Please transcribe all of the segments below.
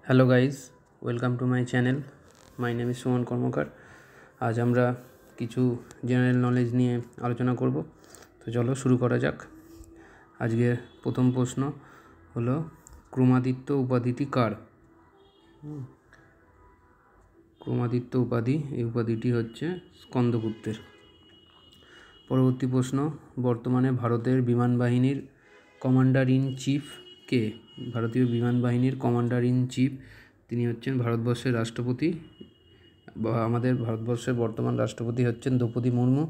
Hello guys, welcome to my channel. My name is Suman Karmakar. আজ আমরা কিছু জেনারেল নলেজ নিয়ে আলোচনা করব। তো চলো শুরু করা যাক। আজকের প্রথম প্রশ্ন হলো, ক্রমাদিত্য উপাধিটি কার? ক্রমাদিত্য উপাধি, এই উপাধিটি হচ্ছে স্কন্দগুপ্তের। পরবর্তী প্রশ্ন, বর্তমানে ভারতের বিমান বাহিনীর কমান্ডার ইন চিফ কে? ভারতীয় বিমান বাহিনীর কমান্ডার ইন চিফ তিনি হচ্ছেন ভারতবর্ষের রাষ্ট্রপতি, বা আমাদের ভারতবর্ষের বর্তমান রাষ্ট্রপতি হচ্ছেন দ্রৌপদী মুর্মু।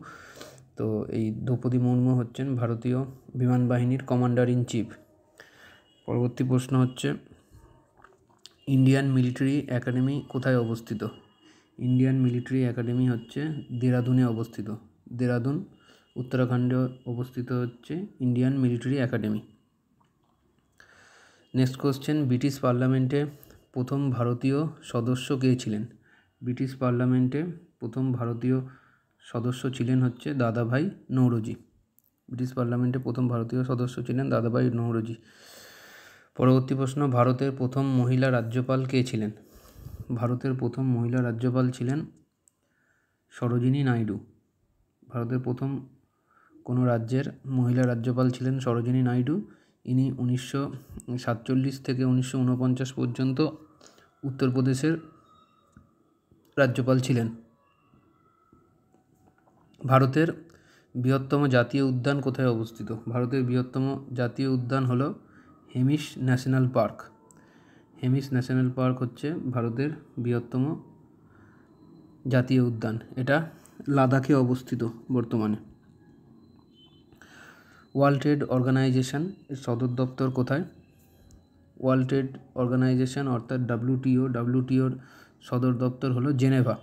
তো এই দ্রৌপদী মুর্মু হচ্ছেন ভারতীয় বিমান বাহিনীর কমান্ডার ইন চিফ। পরবর্তী প্রশ্ন হচ্ছে, ইন্ডিয়ান মিলিটারি একাডেমি কোথায় অবস্থিত? ইন্ডিয়ান মিলিটারি একাডেমি হচ্ছে দেরাদুনে অবস্থিত। দেরাদুন, উত্তরাখণ্ডে অবস্থিত হচ্ছে Indian military academy. Next question, British পার্লামেন্টে প্রথম ভারতীয় সদস্য কে ছিলেন? ব্রিটিশ পার্লামেন্টে প্রথম ভারতীয় সদস্য ছিলেন হচ্ছে দাদাভাই নৌরোজি। ব্রিটিশ পার্লামেন্টে প্রথম ভারতীয় সদস্য ছিলেন দাদাভাই নৌরোজি। পরবর্তী প্রশ্ন, ভারতের প্রথম মহিলা রাজ্যপাল কে ছিলেন? ভারতের প্রথম মহিলা রাজ্যপাল ছিলেন সরোজিনী নাইডু। ভারতের প্রথম কোনো রাজ্যের মহিলা রাজ্যপাল ছিলেন সরোজিনী নাইডু। ইনি 1947 থেকে 1949 পর্যন্ত উত্তরপ্রদেশের রাজ্যপাল ছিলেন। ভারতের বৃহত্তম জাতীয় উদ্যান কোথায় অবস্থিত? ভারতের বৃহত্তম জাতীয় উদ্যান হলো Hemis national park. Hemis national park হচ্ছে ভারতের বৃহত্তম জাতীয় উদ্যান। এটা লাদাখে অবস্থিত বর্তমানে। ওয়ার্ল্ড ট্রেড অর্গানাইজেশন এর সদর দপ্তর কোথায়? ওয়ার্ল্ড ট্রেড অর্গানাইজেশন অর্থাৎ ডাব্লিউটিওর সদর দপ্তর হলো জেনেভা।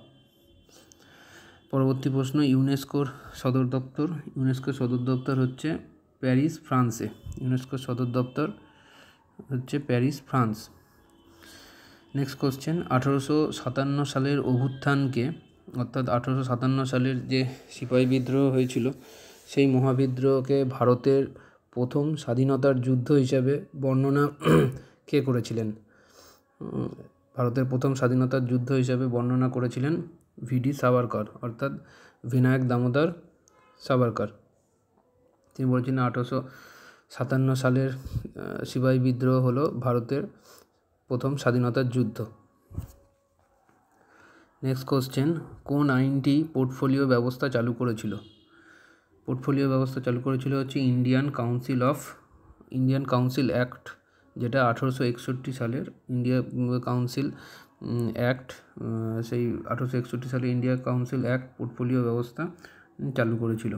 পরবর্তী প্রশ্ন, ইউনেস্কোর সদর দপ্তর। ইউনেস্কোর সদর দপ্তর হচ্ছে প্যারিস, ফ্রান্সে। ইউনেস্কোর সদর দপ্তর হচ্ছে প্যারিস, ফ্রান্স। নেক্সট কোশ্চেন, 1857 সালের অভ্যুত্থানকে, অর্থাৎ 1857 সালের যে সিপাহী বিদ্রোহ হয়েছিল, সেই মহাবিদ্রোহকে ভারতের প্রথম স্বাধীনতার যুদ্ধ হিসাবে বর্ণনা কে করেছিলেন? ভারতের প্রথম স্বাধীনতার যুদ্ধ হিসাবে বর্ণনা করেছিলেন ভিডি সাভারকর, অর্থাৎ বিনায়ক দামোদর সাভারকর। তিনি বলেছিলেন 1857 সালের সিপাহী বিদ্রোহ হলো ভারতের প্রথম স্বাধীনতার যুদ্ধ। নেক্সট কোশ্চেন, কোন আইনটি পোর্টফোলিও ব্যবস্থা চালু করেছিল? পোর্টফোলিও ব্যবস্থা চালু করেছিল হচ্ছে ইন্ডিয়ান কাউন্সিল অ্যাক্ট, যেটা 1861 সালের ইন্ডিয়া কাউন্সিল অ্যাক্ট। সেই 1861 সালে ইন্ডিয়া কাউন্সিল অ্যাক্ট পোর্টফোলিও ব্যবস্থা চালু করেছিল।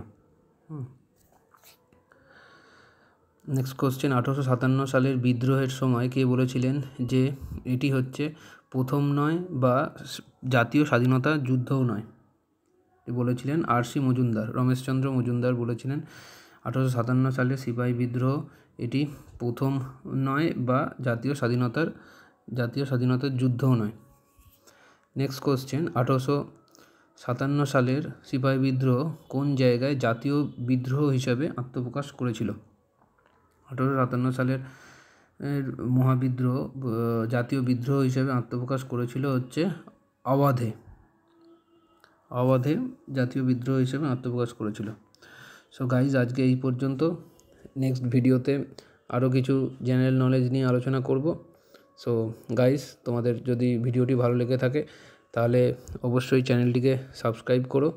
নেক্সট কোশ্চেন, 1857 সালের বিদ্রোহের সময় কে বলেছিলেন যে এটি হচ্ছে প্রথম নয় বা জাতীয় স্বাধীনতা যুদ্ধও নয়? বলেছিলেন আর.সি. মজুমদার, রমেশচন্দ্র মজুমদার বলেছিলেন 1857 সালের সিপাহী বিদ্রোহ এটি প্রথম নয় বা জাতীয় স্বাধীনতার যুদ্ধও নয়। নেক্সট কোশ্চেন, 1857 সালের সিপাহী বিদ্রোহ কোন জায়গায় জাতীয় বিদ্রোহ হিসাবে আত্মপ্রকাশ করেছিল? 1857 সালের মহাবিদ্রোহ জাতীয় বিদ্রোহ হিসাবে আত্মপ্রকাশ করেছিল হচ্ছে আওয়াধে জাতীয় বিদ্রোহ হিসেবে আত্মপ্রকাশ করেছিল। সো গাইজ, আজকে এই পর্যন্ত। নেক্সট ভিডিওতে আরও কিছু জেনারেল নলেজ নিয়ে আলোচনা করব। সো গাইজ, তোমাদের যদি ভিডিওটি ভালো লেগে থাকে তাহলে অবশ্যই চ্যানেলটিকে সাবস্ক্রাইব করো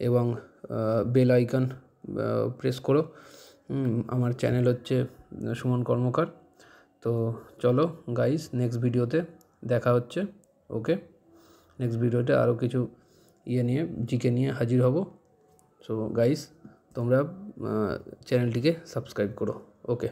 এবং বেল আইকন প্রেস করো। আমার চ্যানেল হচ্ছে সুমন কর্মকার। তো চলো গাইজ, নেক্সট ভিডিওতে দেখা হচ্ছে। ওকে, নেক্সট ভিডিওতে আরও কিছু জিকে নিয়ে হাজির হব। সো গাইস, তোমরা চ্যানেলটিকে সাবস্ক্রাইব করো। ওকে।